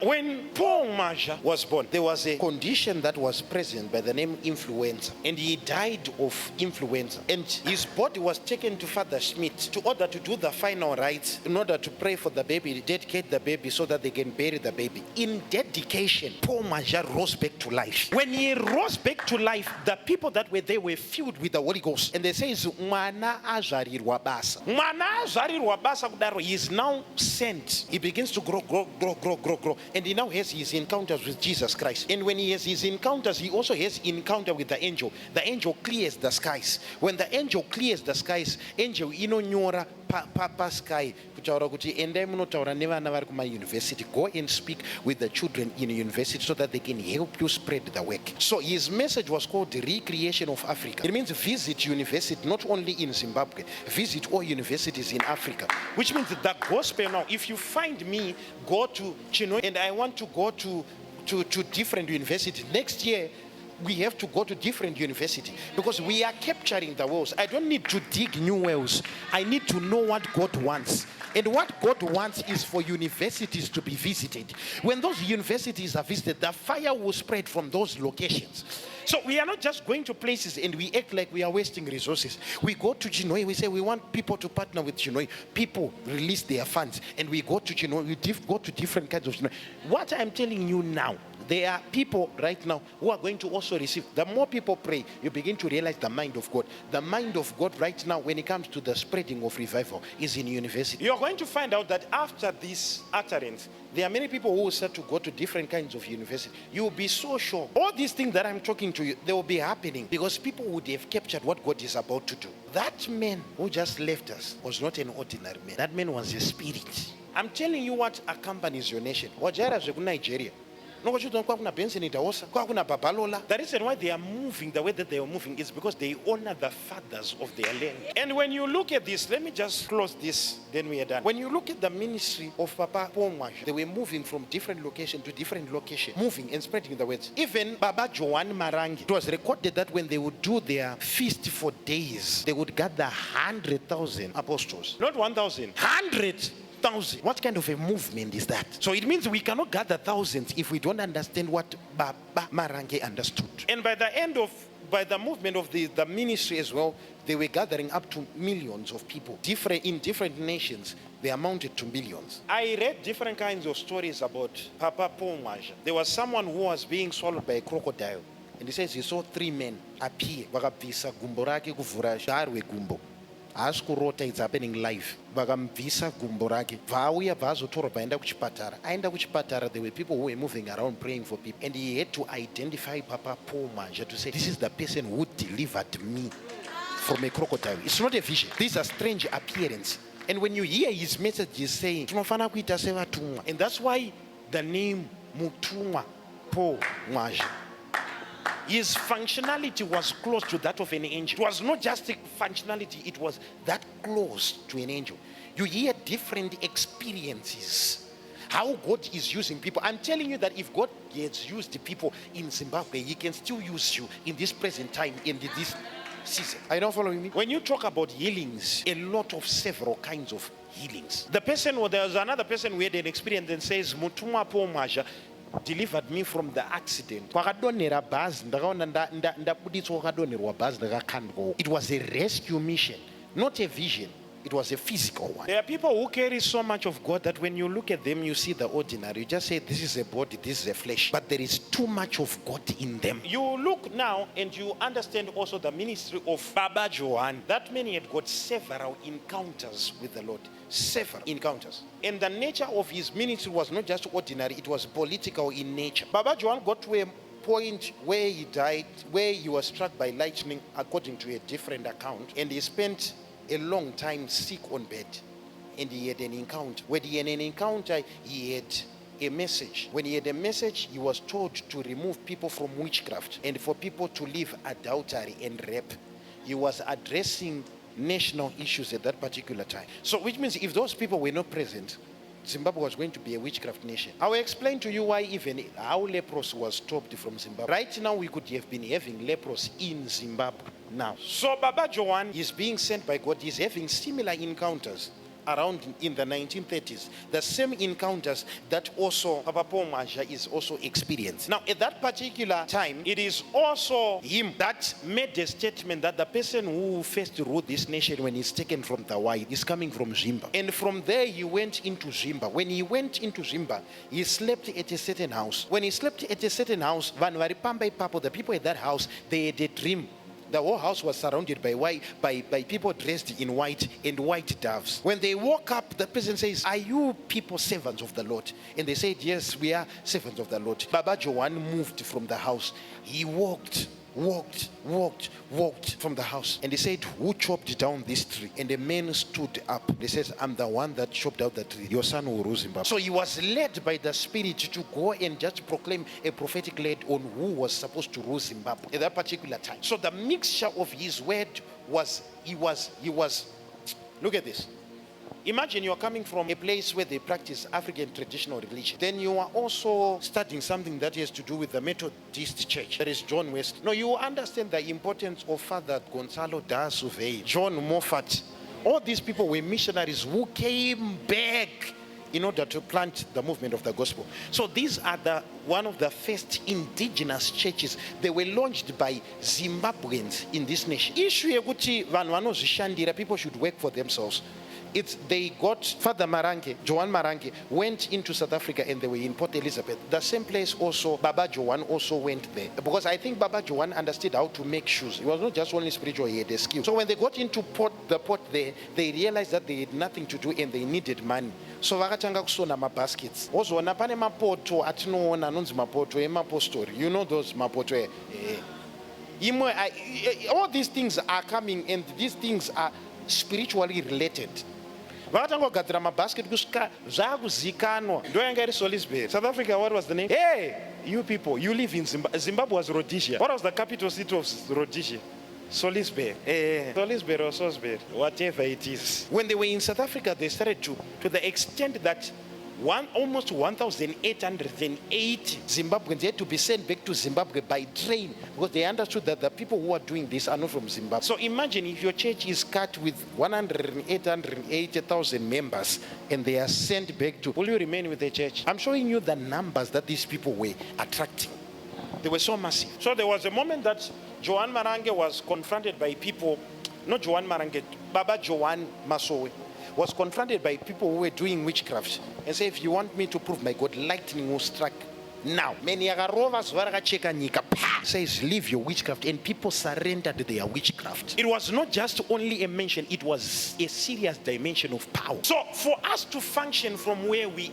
When Paul Maja was born, there was a condition that was present by the name influenza, and he died of influenza. And his body was taken to Father Schmidt to order to do the final rites, in order to pray for the baby, dedicate the baby so that they can bury the baby. In dedication, Paul Maja rose back to life. When he rose back to life, the people that were there were filled with the Holy Ghost. And they say, Mwana azvarirwa basa. Mwana azvarirwa basa kudaro, he is now sent. He begins to grow. And he now has his encounters with Jesus Christ. And when he has his encounters, he also has encounter with the angel. The angel clears the skies. When the angel clears the skies, angel inonyora pa sky kutaura kuti endai munotaura nevana vari kuma university, go and speak with the children in university so that they can help you spread the work. So his message was called the recreation of Africa. It means visit university, not only in Zimbabwe, visit all universities in Africa, which means that the gospel now, if you find me, go to Chino, and I want to go to different universities next year, we have to go to different university because we are capturing the wells. I don't need to dig new wells. I need to know what God wants. And what God wants is for universities to be visited. When those universities are visited, the fire will spread from those locations. So we are not just going to places and we act like we are wasting resources. We go to Chinoi, we say we want people to partner with Chinoi. People release their funds and we go to Chinoi, we go to different kinds of Chinoi. What I'm telling you now, there are people right now who are going to also receive. The more people pray, you begin to realize the mind of God. The mind of God right now, when it comes to the spreading of revival, is in university. You're going to find out that after this utterance, there are many people who will start to go to different kinds of university. You will be so sure. All these things that I'm talking to you, they will be happening because people would have captured what God is about to do. That man who just left us was not an ordinary man. That man was a spirit. I'm telling you what accompanies your nation. Wajara zeku Nigeria. The reason why they are moving the way that they are moving is because they honor the fathers of their land. And when you look at this, let me just close this, then we are done. When you look at the ministry of Papa Paul Maja, they were moving from different location to different location, moving and spreading the words. Even Baba Joan Marangi, it was recorded that when they would do their feast for days, they would gather 100,000 apostles. Not 1,000, 100,000. What kind of a movement is that? So it means we cannot gather thousands if we don't understand what Baba Marangi understood. And by the movement of the ministry as well, they were gathering up to millions of people. In different nations, they amounted to millions. I read different kinds of stories about Papa Paul Maja. There was someone who was being swallowed by a crocodile. And he says he saw 3 men appear. Vakabvisa gumbo rake kuvhura zvarwe gumbo. Askurota, it's happening live. Vakamvisa gumbo rake. Vauya vazotorwa vaenda kuchipatara. Aenda kuchipatara, there were people who were moving around praying for people. And he had to identify Papa Paul Maja to say, this is the person who delivered me from a crocodile. It's not a vision. These are strange appearances. And when you hear his message, he's saying, and that's why the name Mutumwa Paul Maja. His functionality was close to that of an angel. It was not just a functionality, it was that close to an angel. You hear different experiences, how God is using people. I'm telling you that if God has used the people in Zimbabwe, he can still use you in this present time, in this season. Are you not following me? When you talk about healings, a lot of several kinds of healings. There was another person who had an experience and says, Mutumwa Paul Maja delivered me from the accident. It was a rescue mission, not a vision. It was a physical one. There are people who carry so much of God that when you look at them, you see the ordinary. You just say, this is a body, this is a flesh. But there is too much of God in them. You look now and you understand also the ministry of Baba Joan. That man had got several encounters with the Lord. Several encounters. And the nature of his ministry was not just ordinary, it was political in nature. Baba Joan got to a point where he died, where he was struck by lightning, according to a different account. And he spent a long time sick on bed, and he had an encounter. When he had an encounter, he had a message. When he had a message, he was told to remove people from witchcraft and for people to leave adultery and rape. He was addressing national issues at that particular time. So which means if those people were not present, Zimbabwe was going to be a witchcraft nation. I will explain to you why even how leprosy was stopped from Zimbabwe. Right now, we could have been having leprosy in Zimbabwe now. So Baba Joan is being sent by God. He's having similar encounters around in the 1930s, the same encounters that also Papa Paul Maja is also experiencing. Now, at that particular time, it is also him that made the statement that the person who first ruled this nation when he's taken from the white is coming from Zimba. And from there, he went into Zimba. When he went into Zimba, he slept at a certain house. When he slept at a certain house, the people at that house, they had a dream. The whole house was surrounded by people dressed in white and white doves. When they woke up, the person says, "Are you people servants of the Lord?" And they said, "Yes, we are servants of the Lord." Baba Joan moved from the house. He walked from the house. And they said, "Who chopped down this tree?" And the man stood up. They said, "I'm the one that chopped down the tree. Your son will rule Zimbabwe." So he was led by the Spirit to go and just proclaim a prophetic word on who was supposed to rule Zimbabwe at that particular time. So the mixture of his word was, he was, look at this. Imagine you're coming from a place where they practice African traditional religion. Then you are also studying something that has to do with the Methodist Church. That is John West. No, you understand the importance of Father Gonzalo da Silveira, John Moffat. All these people were missionaries who came back in order to plant the movement of the gospel. So these are one of the first indigenous churches. They were launched by Zimbabweans in this nation. Issue yekuti vanhu vanozvishandira, people should work for themselves. They got Father Marange, Joan Marange, went into South Africa and they were in Port Elizabeth. The same place also, Baba Joan also went there. Because I think Baba Joan understood how to make shoes. He was not just only spiritual, he had a skill. So when they got into the port there, they realized that they had nothing to do and they needed money. So vakatanga kusona mabaskets. Ozona pane mapoto atinoona anonzi mapoto emapostori. You know those mapoto. All these things are coming and these things are spiritually related. Vakatangogadzira mabasket kusvika zvakuzikanwa. Ndo yanga iri Salisbury. South Africa, what was the name? Hey, you people, you live in Zimbabwe. Zimbabwe was Rhodesia. What was the capital city of Rhodesia? Salisbury. Salisbury or Salisbury, whatever it is. When they were in South Africa, they started to the extent that almost 1,880 Zimbabweans had to be sent back to Zimbabwe by train because they understood that the people who are doing this are not from Zimbabwe. So imagine if your church is cut with 880,000 members and they are sent back to, will you remain with the church? I'm showing you the numbers that these people were attracting. They were so massive. So there was a moment that Joan Marange was confronted by people, not Joan Marange, Baba Joan Masowe, was confronted by people who were doing witchcraft and said, "If you want me to prove my God, lightning will strike now." Says, "Leave your witchcraft," and people surrendered their witchcraft. It was not just only a mention, it was a serious dimension of power. So for us to function from where we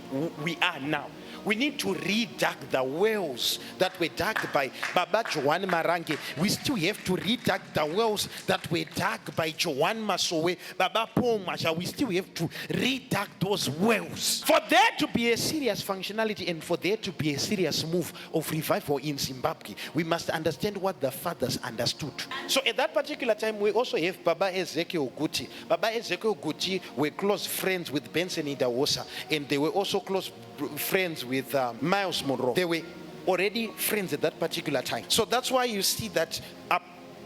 are now, we need to redact the wells that were dug by Baba Joan Marange. We still have to redact the wells that were dug by Joan Masowe, Baba Paul Maja. We still have to redact those wells. For there to be a serious functionality and for there to be a serious move of revival in Zimbabwe, we must understand what the fathers understood. So at that particular time, we also have Baba Ezekiel Guti. Baba Ezekiel Guti were close friends with Benson Idawosa, and they were also close friends with Miles Monroe. They were already friends at that particular time. So that's why you see that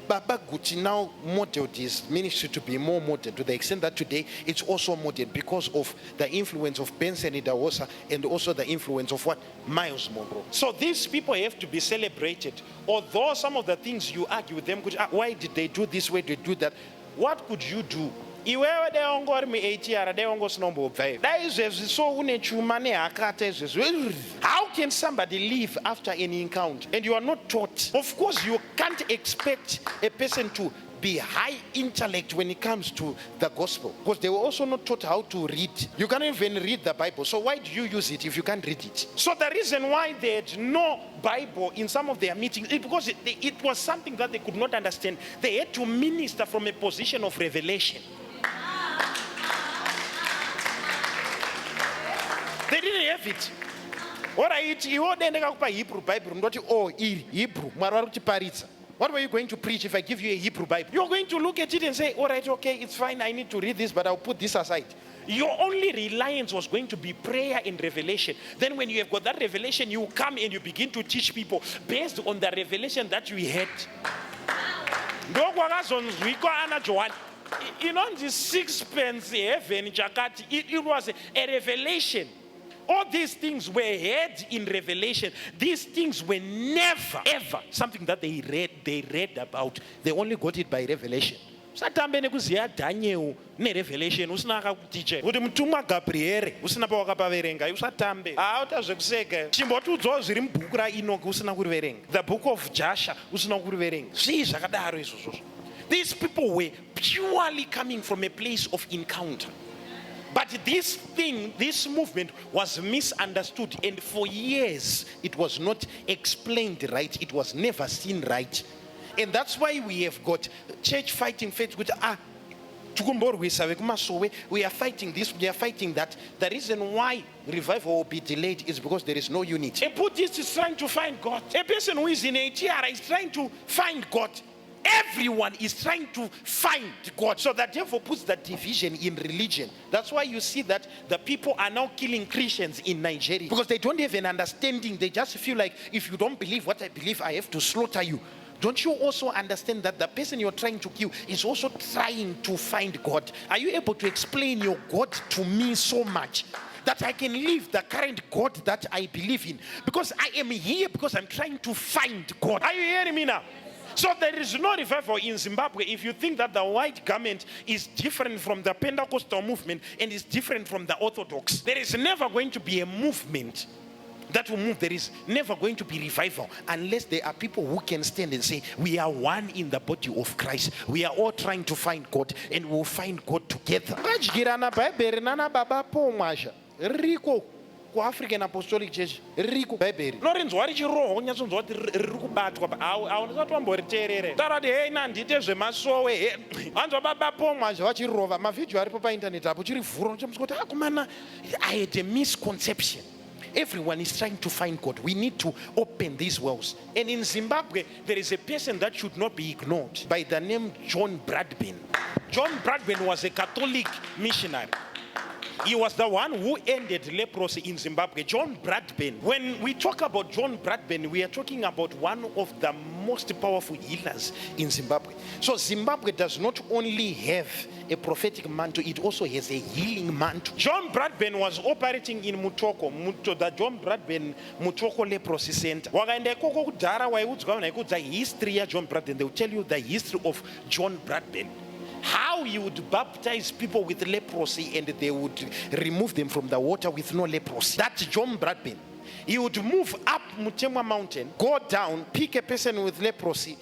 Baba Guti now modeled his ministry to be more modern, to the extent that today it's also modern because of the influence of Benson Idawosa and also the influence of Miles Monroe. So these people have to be celebrated. Although some of the things you argue with them, why did they do this, why did they do that? What could you do? How can somebody live after an encounter and you are not taught? Of course, you can't expect a person to be high intellect when it comes to the gospel, because they were also not taught how to read. You can't even read the Bible, so why do you use it if you can't read it? So the reason why they had no Bible in some of their meetings is because it was something that they could not understand. They had to minister from a position of revelation. They didn't have it. What are you Hebrew Bible? Hebrew. What were you going to preach if I give you a Hebrew Bible? You're going to look at it and say, all right, okay, it's fine, I need to read this, but I'll put this aside. Your only reliance was going to be prayer and revelation. Then when you have got that revelation, you come and you begin to teach people based on the revelation that you had. This sixpence heaven chakati, it was a revelation. All these things were heard in Revelation. These things were never, ever something that they read about. They only got it by revelation. Satambe nekuziya Daniel nerevelation usina akakutiche kuti mutumwa Gabriel usina pawakapaverenga usatambe utazvekuseka chimbotudzwa zviri mubhuku raEnoch usina kuriverenga, the book of Joshua usina kuriverenga. Zvii zvakadaro izvozvo. These people were purely coming from a place of encounter. But this movement was misunderstood, and for years it was not explained right. It was never seen right. And that's why we have got church fighting faith with we are fighting this, we are fighting that. The reason why revival will be delayed is because there is no unity. A Buddhist is trying to find God. A person who is in a tiara is trying to find God. Everyone is trying to find God. So that therefore puts that division in religion. That's why you see that the people are now killing Christians in Nigeria, because they don't have an understanding. They just feel like, if you don't believe what I believe, I have to slaughter you. Don't you also understand that the person you're trying to kill is also trying to find God? Are you able to explain your God to me so much that I can leave the current God that I believe in? Because I am here because I'm trying to find God. Are you hearing me now? So there is no revival in Zimbabwe if you think that the white garment is different from the Pentecostal movement and is different from the Orthodox. There is never going to be a movement that will move. There is never going to be revival unless there are people who can stand and say, we are one in the body of Christ. We are all trying to find God, and we'll find God together. Paul Maja, Rico, African Apostolic Church, Rico Bible. Lorenzo, what is your role? You what Rico I was not one boy. Tara de hey nandite ze masowe. Anzo baba Paul Maja, what you rova? My video are internet. I had a misconception. Everyone is trying to find God. We need to open these wells. And in Zimbabwe, there is a person that should not be ignored by the name John Bradben. John Bradben was a Catholic missionary. He was the one who ended leprosy in Zimbabwe. John Bradben. When we talk about John Bradben, we are talking about one of the most powerful healers in Zimbabwe. So Zimbabwe does not only have a prophetic mantle, it also has a healing mantle. John Bradben was operating in Mutoko, the John Bradben Mutoko Leprosy Center. The history of John Bradben, they will tell you the history of John Bradben. How he would baptize people with leprosy and they would remove them from the water with no leprosy. That's John Bradben. He would move up Mutemwa mountain, go down, pick a person with leprosy,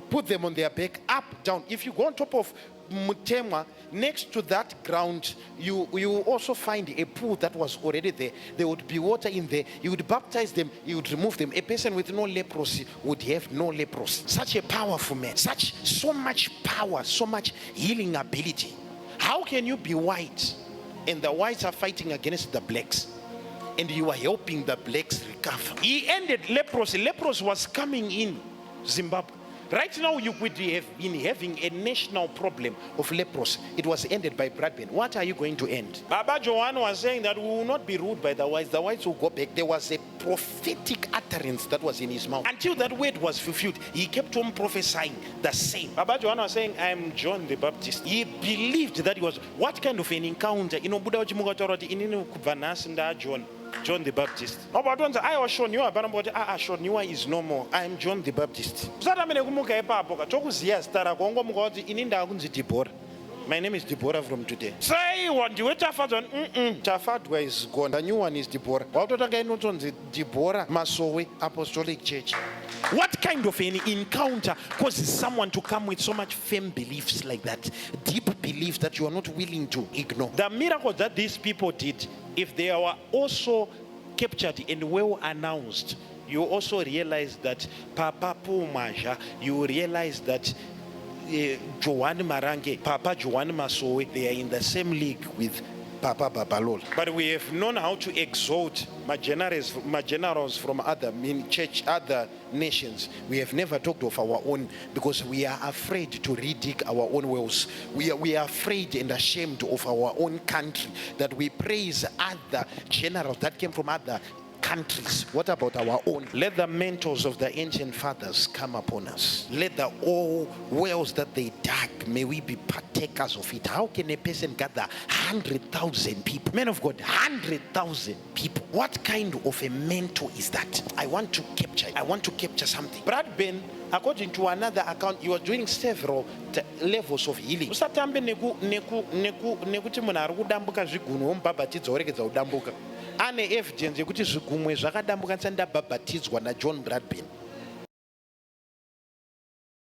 put them on their back, up, down. If you go on top of Mutemwa, next to that ground, you will also find a pool that was already there. There would be water in there. You would baptize them, you would remove them. A person with no leprosy would have no leprosy. Such a powerful man, so much power, so much healing ability. How can you be white and the whites are fighting against the blacks and you are helping the blacks recover? He ended leprosy. Leprosy was coming in Zimbabwe. Right now, you could have been having a national problem of leprosy. It was ended by Bradben. What are you going to end? Baba Joan was saying that we will not be ruled by the whites. The whites will go back. There was a prophetic utterance that was in his mouth. Until that word was fulfilled, he kept on prophesying the same. Baba Joan was saying, I am John the Baptist. He believed that he was, what kind of an encounter? John the Baptist. I was shown you about shown you is no more. I am John the Baptist. My name is Deborah from today. Say what you Tafadwa is gone. The new one is Deborah. Deborah Masowe Apostolic Church. What kind of an encounter causes someone to come with so much firm beliefs like that? Deep beliefs that you are not willing to ignore. The miracles that these people did, if they were also captured and well announced, you also realize that Papa Paul Maja, you realize that Joan Marange, Papa Joan Masowe, they are in the same league with Papa Babalol. But we have known how to exalt my generals from other other nations. We have never talked of our own because we are afraid to redig our own wells. We are afraid and ashamed of our own country that we praise other generals that came from other countries. What about our own? Let the mentors of the ancient fathers come upon us. Let the all wells that they dug, may we be partakers of it. How can a person gather 100,000 people? Men of God, 100,000 people. What kind of a mentor is that? I want to capture it. I want to capture something. Brad Ben, according to another account, you are doing several levels of healing. Usatambe nekuti munhu ari kudambuka zvigunwe womubhabhatidza woregedza kudambuka. Ane evidence yekuti zvigumwe zvakadambuka ndisati ndabhabhatidzwa naJohn Bradben.